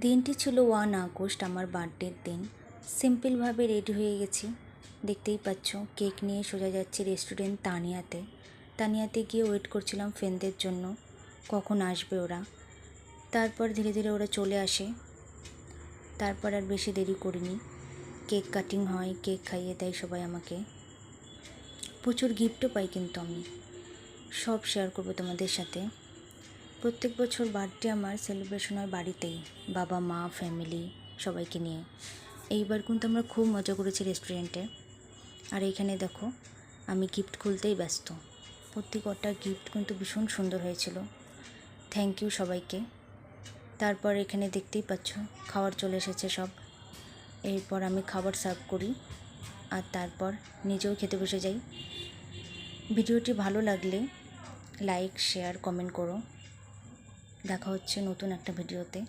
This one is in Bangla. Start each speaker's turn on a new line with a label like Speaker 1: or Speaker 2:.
Speaker 1: দিনটি ছিল 1 আগস্ট, আমার বার্থডের দিন। সিম্পলভাবে রেডি হয়ে গেছি, দেখতেই পাচ্ছ। কেক নিয়ে সোজা যাচ্ছি রেস্টুরেন্ট তানিয়াতে। তানিয়াতে গিয়ে ওয়েট করছিলাম ফ্রেন্ডদের জন্য, কখন আসবে ওরা। তারপর ধীরে ধীরে ওরা চলে আসে। তারপর আর বেশি দেরি করিনি, কেক কাটিং হয়, কেক খাইয়ে দেয় সবাই আমাকে। প্রচুর গিফটও পাই, কিন্তু আমি সব শেয়ার করবো তোমাদের সাথে। প্রত্যেক বছর বার্থডে আমার সেলিব্রেশন হয় বাড়িতেই, বাবা মা ফ্যামিলি সবাইকে নিয়ে। এইবার কিন্তু আমরা খুব মজা করেছি রেস্টুরেন্টে। আর এইখানে দেখো, আমি গিফট খুলতেই ব্যস্ত। প্রত্যেকটা গিফট কিন্তু ভীষণ সুন্দর হয়েছিল। থ্যাংক ইউ সবাইকে। তারপর এখানে দেখতেই পাচ্ছ খাবার চলে এসেছে সব। এরপর আমি খাবার সার্ভ করি আর তারপর নিজেও খেতে বসে যাই। ভিডিওটি ভালো লাগলে লাইক শেয়ার কমেন্ট করো। দেখা হচ্ছে নতুন একটা ভিডিওতে।